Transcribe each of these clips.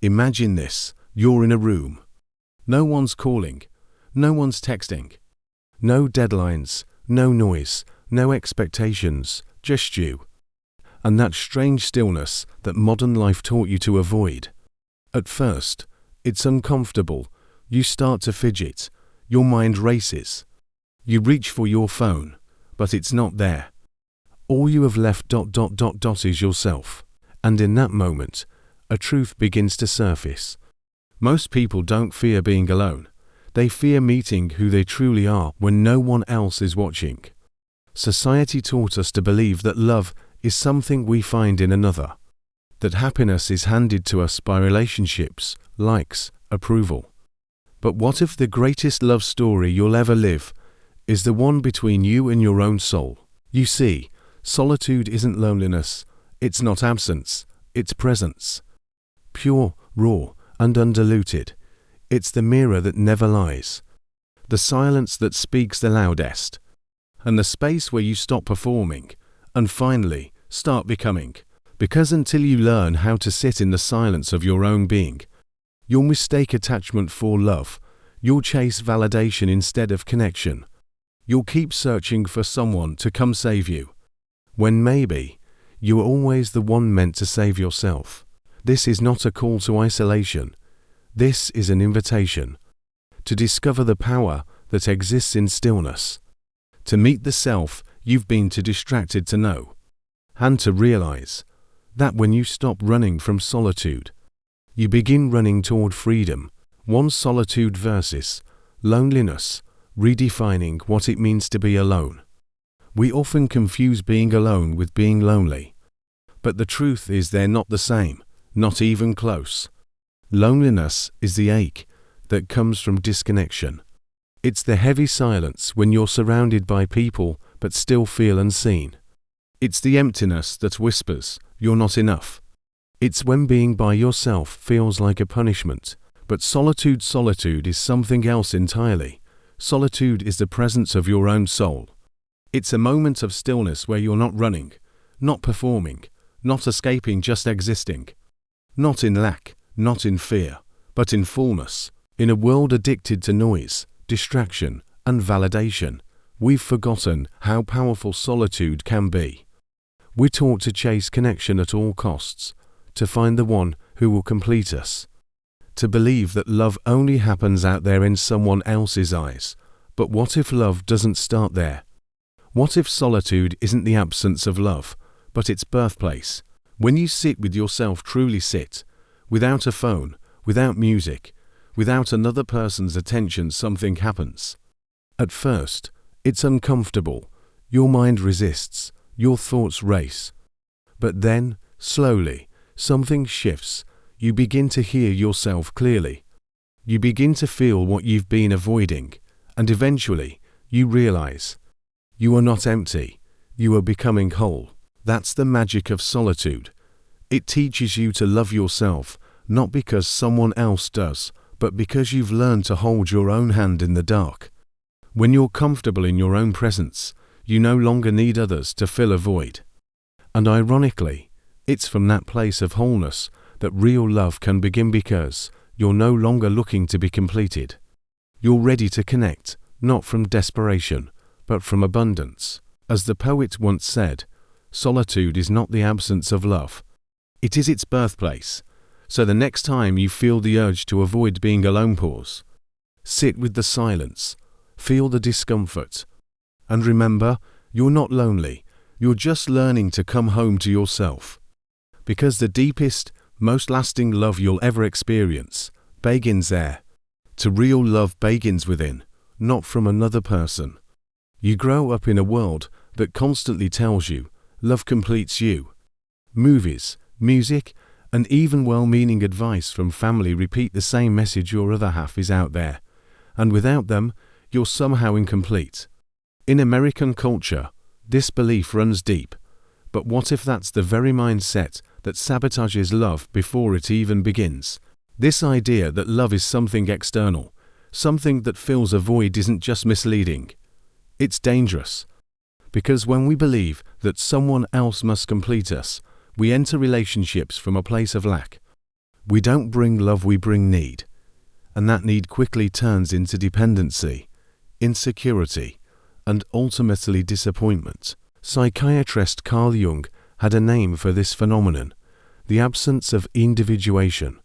Imagine this, you're in a room. No one's calling, no one's texting, no deadlines, no noise, no expectations, just you. And that strange stillness that modern life taught you to avoid. At first, it's uncomfortable. You start to fidget. Your mind races. You reach for your phone, but it's not there. All you have left ... is yourself. And in that moment, a truth begins to surface. Most people don't fear being alone. They fear meeting who they truly are when no one else is watching. Society taught us to believe that love is something we find in another. That happiness is handed to us by relationships, likes, approval. But what if the greatest love story you'll ever live is the one between you and your own soul? You see, solitude isn't loneliness, it's not absence, it's presence. Pure, raw, and undiluted. It's the mirror that never lies. The silence that speaks the loudest. And the space where you stop performing, and finally, start becoming. Because until you learn how to sit in the silence of your own being, you'll mistake attachment for love. You'll chase validation instead of connection. You'll keep searching for someone to come save you, when maybe you are always the one meant to save yourself. This is not a call to isolation. This is an invitation to discover the power that exists in stillness, to meet the self you've been too distracted to know, and to realize that when you stop running from solitude, you begin running toward freedom. One solitude versus loneliness, redefining what it means to be alone. We often confuse being alone with being lonely. But the truth is they're not the same, not even close. Loneliness is the ache that comes from disconnection. It's the heavy silence when you're surrounded by people but still feel unseen. It's the emptiness that whispers, "You're not enough." It's when being by yourself feels like a punishment. But solitude is something else entirely. Solitude is the presence of your own soul. It's a moment of stillness where you're not running, not performing, not escaping, just existing. Not in lack, not in fear, but in fullness. In a world addicted to noise, distraction, and validation, we've forgotten how powerful solitude can be. We're taught to chase connection at all costs, to find the one who will complete us, to believe that love only happens out there in someone else's eyes. But what if love doesn't start there? What if solitude isn't the absence of love, but its birthplace? When you sit with yourself, truly sit, without a phone, without music, without another person's attention, something happens. At first, it's uncomfortable. Your mind resists, your thoughts race. But then, slowly, something shifts. You begin to hear yourself clearly. You begin to feel what you've been avoiding, and eventually, you realize you are not empty, you are becoming whole. That's the magic of solitude. It teaches you to love yourself, not because someone else does, but because you've learned to hold your own hand in the dark. When you're comfortable in your own presence, you no longer need others to fill a void. And ironically, it's from that place of wholeness that real love can begin, because you're no longer looking to be completed. You're ready to connect, not from desperation, but from abundance. As the poet once said, solitude is not the absence of love. It is its birthplace. So the next time you feel the urge to avoid being alone, pause. Sit with the silence. Feel the discomfort. And remember, you're not lonely. You're just learning to come home to yourself. Because the deepest, most lasting love you'll ever experience begins there. To real love begins within, not from another person. You grow up in a world that constantly tells you love completes you. Movies, music, and even well-meaning advice from family repeat the same message: your other half is out there, and without them, you're somehow incomplete. In American culture, this belief runs deep. But what if that's the very mindset that sabotages love before it even begins? This idea that love is something external, something that fills a void, isn't just misleading. It's dangerous. Because when we believe that someone else must complete us, we enter relationships from a place of lack. We don't bring love, we bring need. And that need quickly turns into dependency, insecurity, and ultimately disappointment. Psychiatrist Carl Jung had a name for this phenomenon: the absence of individuation.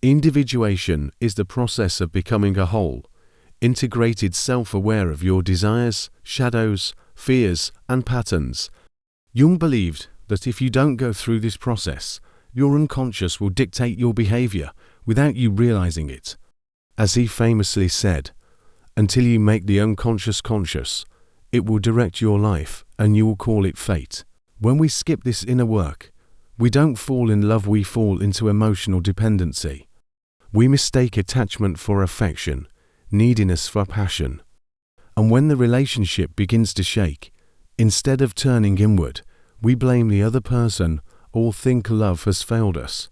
Individuation is the process of becoming a whole, integrated, self-aware of your desires, shadows, fears, and patterns. Jung believed that if you don't go through this process, your unconscious will dictate your behavior without you realizing it. As he famously said, until you make the unconscious conscious, it will direct your life and you will call it fate. When we skip this inner work, we don't fall in love, we fall into emotional dependency. We mistake attachment for affection, neediness for passion. And when the relationship begins to shake, instead of turning inward, we blame the other person or think love has failed us.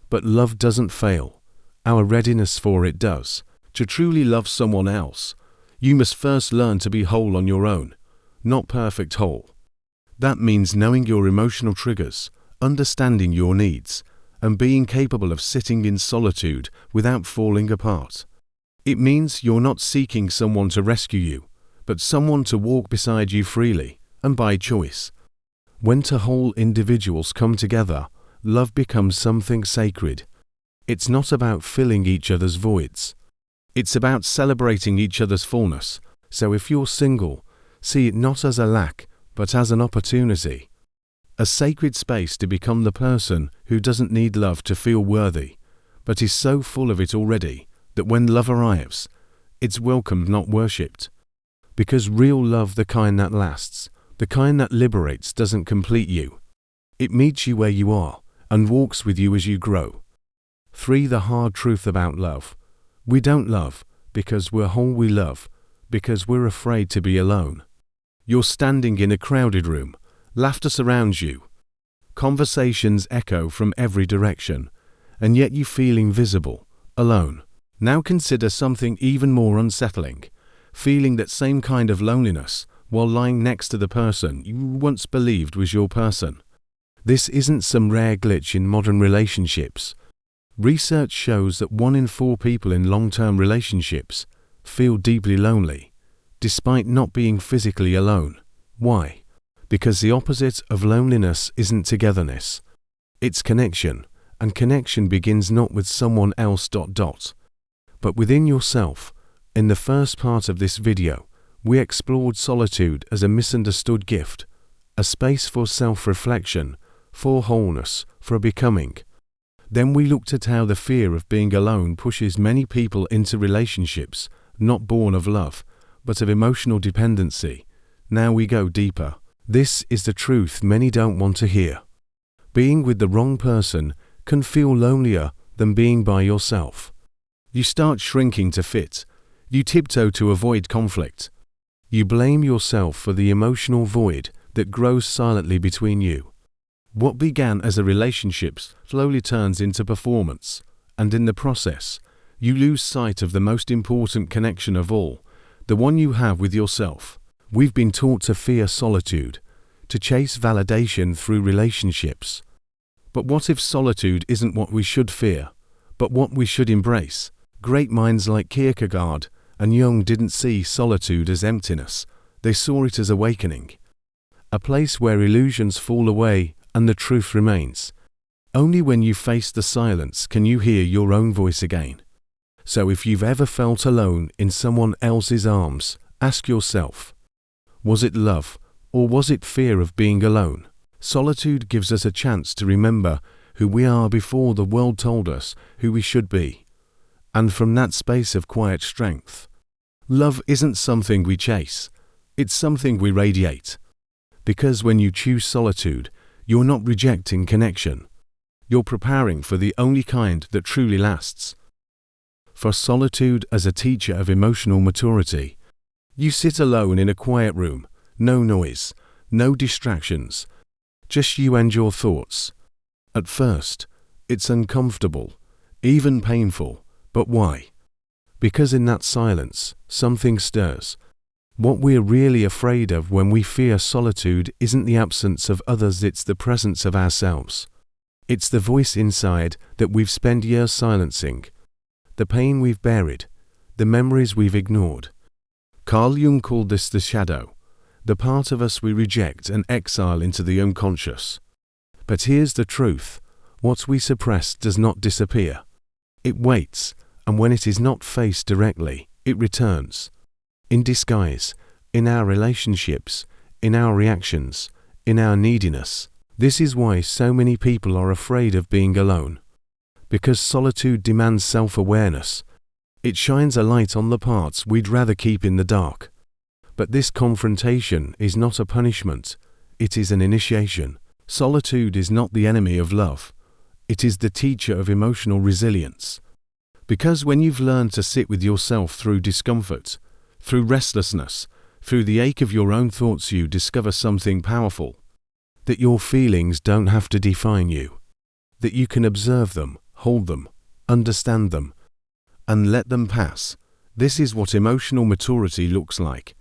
But love doesn't fail. Our readiness for it does. To truly love someone else, you must first learn to be whole on your own, not perfect whole. That means knowing your emotional triggers, understanding your needs, and being capable of sitting in solitude without falling apart. It means you're not seeking someone to rescue you, but someone to walk beside you freely, and by choice. When two whole individuals come together, love becomes something sacred. It's not about filling each other's voids. It's about celebrating each other's fullness. So if you're single, see it not as a lack, but as an opportunity. A sacred space to become the person who doesn't need love to feel worthy, but is so full of it already that when love arrives, it's welcomed, not worshipped. Because real love, the kind that lasts, the kind that liberates, doesn't complete you. It meets you where you are and walks with you as you grow. 3. The hard truth about love. We don't love because we're whole, we love because we're afraid to be alone. You're standing in a crowded room, laughter surrounds you, conversations echo from every direction, and yet you feel invisible, alone. Now consider something even more unsettling, feeling that same kind of loneliness while lying next to the person you once believed was your person. This isn't some rare glitch in modern relationships. Research shows that 1 in 4 people in long-term relationships feel deeply lonely, despite not being physically alone. Why? Because the opposite of loneliness isn't togetherness. It's connection, and connection begins not with someone else ... but within yourself. In the first part of this video, we explored solitude as a misunderstood gift, a space for self-reflection, for wholeness, for becoming. Then we looked at how the fear of being alone pushes many people into relationships not born of love, but of emotional dependency. Now we go deeper. This is the truth many don't want to hear. Being with the wrong person can feel lonelier than being by yourself. You start shrinking to fit. You tiptoe to avoid conflict. You blame yourself for the emotional void that grows silently between you. What began as a relationship slowly turns into performance, and in the process, you lose sight of the most important connection of all, the one you have with yourself. We've been taught to fear solitude, to chase validation through relationships. But what if solitude isn't what we should fear, but what we should embrace? Great minds like Kierkegaard and Jung didn't see solitude as emptiness, they saw it as awakening. A place where illusions fall away and the truth remains. Only when you face the silence can you hear your own voice again. So if you've ever felt alone in someone else's arms, ask yourself, was it love, or was it fear of being alone? Solitude gives us a chance to remember who we are before the world told us who we should be. And from that space of quiet strength, love isn't something we chase, it's something we radiate. Because when you choose solitude, you're not rejecting connection. You're preparing for the only kind that truly lasts. For solitude as a teacher of emotional maturity, you sit alone in a quiet room, no noise, no distractions, just you and your thoughts. At first, it's uncomfortable, even painful, but why? Because in that silence, something stirs. What we're really afraid of when we fear solitude isn't the absence of others, it's the presence of ourselves. It's the voice inside that we've spent years silencing, the pain we've buried, the memories we've ignored. Carl Jung called this the shadow, the part of us we reject and exile into the unconscious. But here's the truth: what we suppress does not disappear. It waits, and when it is not faced directly, it returns. In disguise, in our relationships, in our reactions, in our neediness. This is why so many people are afraid of being alone. Because solitude demands self-awareness. It shines a light on the parts we'd rather keep in the dark. But this confrontation is not a punishment, it is an initiation. Solitude is not the enemy of love. It is the teacher of emotional resilience. Because when you've learned to sit with yourself through discomfort, through restlessness, through the ache of your own thoughts, you discover something powerful. That your feelings don't have to define you. That you can observe them, hold them, understand them, and let them pass. This is what emotional maturity looks like.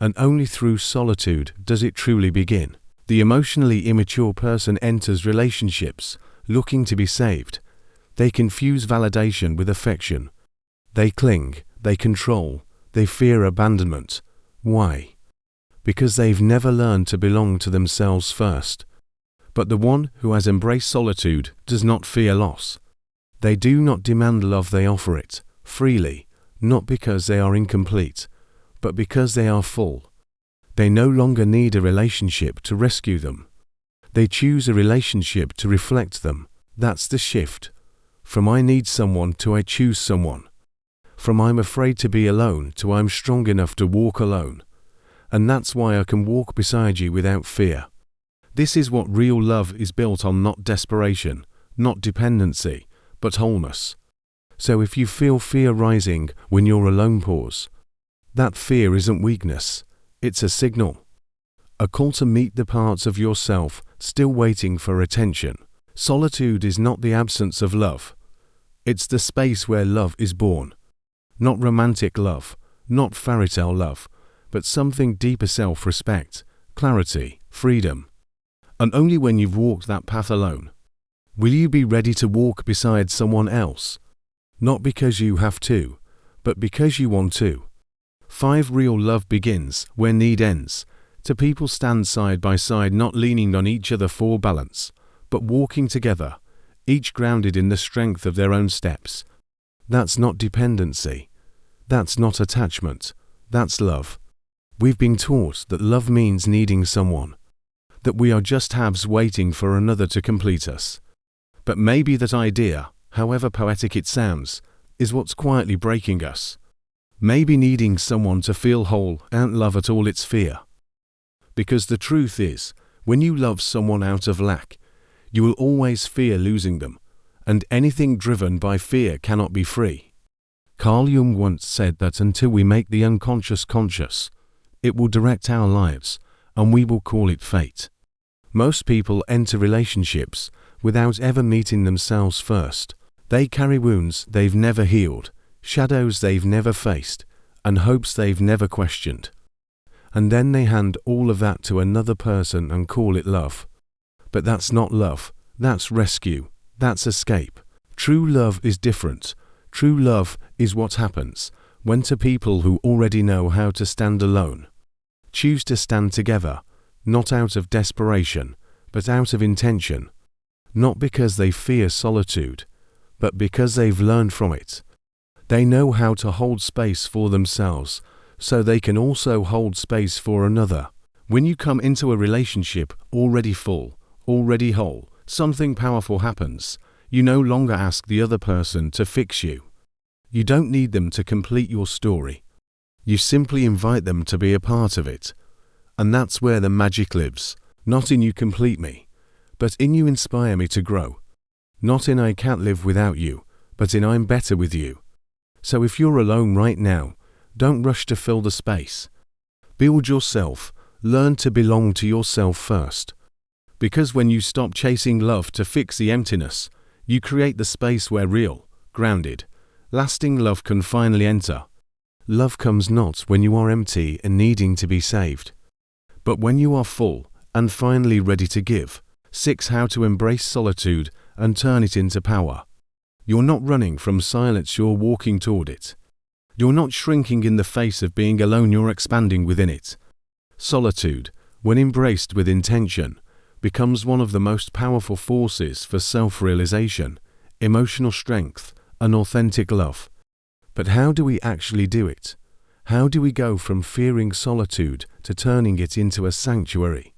And only through solitude does it truly begin. The emotionally immature person enters relationships looking to be saved. They confuse validation with affection. They cling, they control, they fear abandonment. Why? Because they've never learned to belong to themselves first. But the one who has embraced solitude does not fear loss. They do not demand love, they offer it, freely, not because they are incomplete, but because they are full. They no longer need a relationship to rescue them. They choose a relationship to reflect them. That's the shift. From I need someone to I choose someone. From I'm afraid to be alone to I'm strong enough to walk alone. And that's why I can walk beside you without fear. This is what real love is built on: not desperation, not dependency, but wholeness. So if you feel fear rising when you're alone, pause. That fear isn't weakness, it's a signal. A call to meet the parts of yourself still waiting for attention. Solitude is not the absence of love. It's the space where love is born. Not romantic love, not fairy tale love, but something deeper: self-respect, clarity, freedom. And only when you've walked that path alone will you be ready to walk beside someone else. Not because you have to, but because you want to. 5. Real love begins where need ends. Two people stand side by side, not leaning on each other for balance, but walking together, each grounded in the strength of their own steps. That's not dependency. That's not attachment. That's love. We've been taught that love means needing someone, that we are just halves waiting for another to complete us. But maybe that idea, however poetic it sounds, is what's quietly breaking us. Maybe needing someone to feel whole ain't love at all, it's fear. Because the truth is, when you love someone out of lack, you will always fear losing them, and anything driven by fear cannot be free. Carl Jung once said that until we make the unconscious conscious, it will direct our lives, and we will call it fate. Most people enter relationships without ever meeting themselves first. They carry wounds they've never healed, shadows they've never faced, and hopes they've never questioned. And then they hand all of that to another person and call it love. But that's not love, that's rescue, that's escape. True love is different. True love is what happens when two people who already know how to stand alone choose to stand together, not out of desperation, but out of intention. Not because they fear solitude, but because they've learned from it. They know how to hold space for themselves, so they can also hold space for another. When you come into a relationship already full, already whole, something powerful happens. You no longer ask the other person to fix you. You don't need them to complete your story. You simply invite them to be a part of it. And that's where the magic lives. Not in you complete me, but in you inspire me to grow. Not in I can't live without you, but in I'm better with you. So if you're alone right now, don't rush to fill the space. Build yourself. Learn to belong to yourself first. Because when you stop chasing love to fix the emptiness, you create the space where real, grounded, lasting love can finally enter. Love comes not when you are empty and needing to be saved, but when you are full and finally ready to give. 6. How to embrace solitude and turn it into power. You're not running from silence, you're walking toward it. You're not shrinking in the face of being alone, you're expanding within it. Solitude, when embraced with intention, becomes one of the most powerful forces for self-realization, emotional strength, and authentic love. But how do we actually do it? How do we go from fearing solitude to turning it into a sanctuary?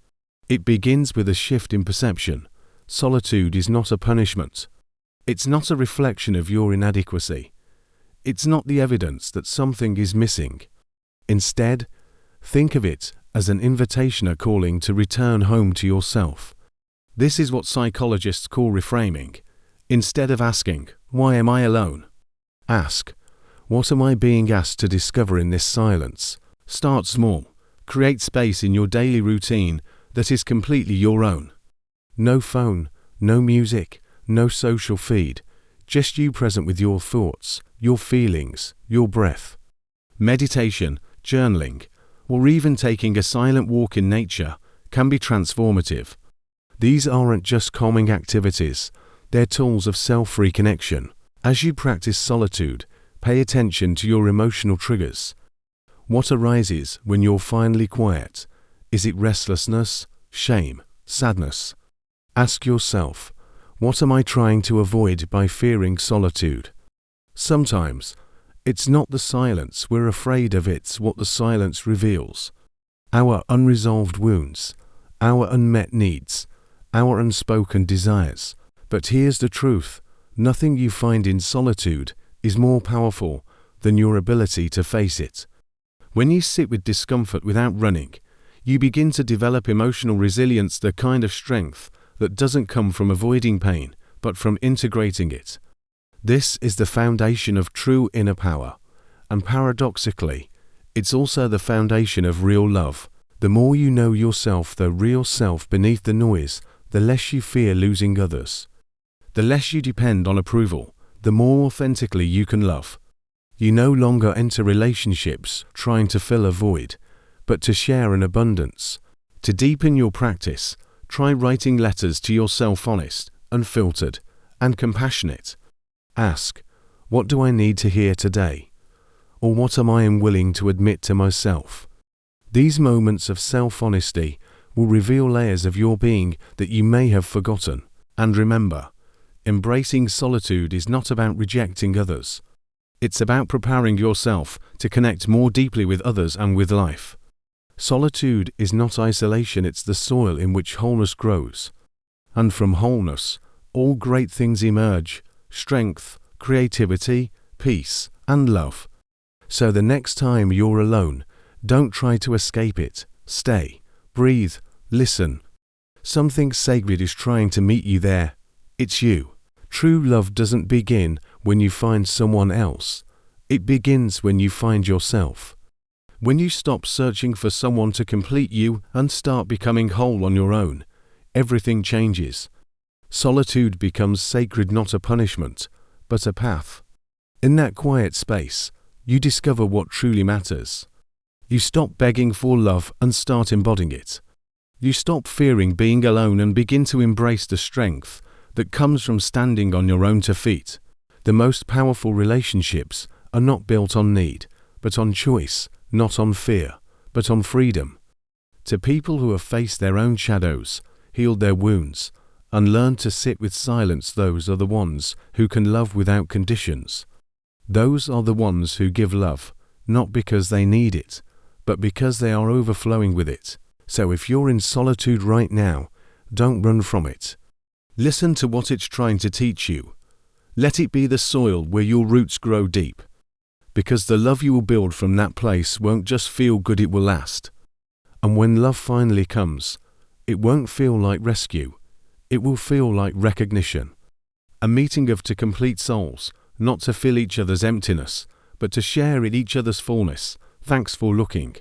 It begins with a shift in perception. Solitude is not a punishment. It's not a reflection of your inadequacy. It's not the evidence that something is missing. Instead, think of it as an invitation, a calling to return home to yourself. This is what psychologists call reframing. Instead of asking, "Why am I alone?" ask, "What am I being asked to discover in this silence?" Start small. Create space in your daily routine that is completely your own. No phone, no music, no social feed, just you present with your thoughts, your feelings, your breath. Meditation, journaling, or even taking a silent walk in nature can be transformative. These aren't just calming activities, they're tools of self-reconnection. As you practice solitude, pay attention to your emotional triggers. What arises when you're finally quiet? Is it restlessness, shame, sadness? Ask yourself, what am I trying to avoid by fearing solitude? Sometimes, it's not the silence we're afraid of, it's what the silence reveals. Our unresolved wounds, our unmet needs, our unspoken desires. But here's the truth, nothing you find in solitude is more powerful than your ability to face it. When you sit with discomfort without running, you begin to develop emotional resilience, the kind of strength that doesn't come from avoiding pain, but from integrating it. This is the foundation of true inner power, and paradoxically, it's also the foundation of real love. The more you know yourself, the real self beneath the noise, the less you fear losing others. The less you depend on approval, the more authentically you can love. You no longer enter relationships trying to fill a void, but to share an abundance. To deepen your practice, try writing letters to yourself, honest, unfiltered, and compassionate. Ask, what do I need to hear today? Or what am I unwilling to admit to myself? These moments of self-honesty will reveal layers of your being that you may have forgotten. And remember, embracing solitude is not about rejecting others. It's about preparing yourself to connect more deeply with others and with life. Solitude is not isolation, it's the soil in which wholeness grows. And from wholeness, all great things emerge: strength, creativity, peace, and love. So the next time you're alone, don't try to escape it. Stay, breathe, listen. Something sacred is trying to meet you there. It's you. True love doesn't begin when you find someone else. It begins when you find yourself. When you stop searching for someone to complete you and start becoming whole on your own, everything changes. Solitude becomes sacred, not a punishment, but a path. In that quiet space, you discover what truly matters. You stop begging for love and start embodying it. You stop fearing being alone and begin to embrace the strength that comes from standing on your own 2 feet. The most powerful relationships are not built on need, but on choice, not on fear, but on freedom. To people who have faced their own shadows, healed their wounds, and learned to sit with silence, those are the ones who can love without conditions. Those are the ones who give love, not because they need it, but because they are overflowing with it. So if you're in solitude right now, don't run from it. Listen to what it's trying to teach you. Let it be the soil where your roots grow deep. Because the love you will build from that place won't just feel good, it will last. And when love finally comes, it won't feel like rescue. It will feel like recognition. A meeting of two complete souls, not to fill each other's emptiness, but to share in each other's fullness. Thanks for looking.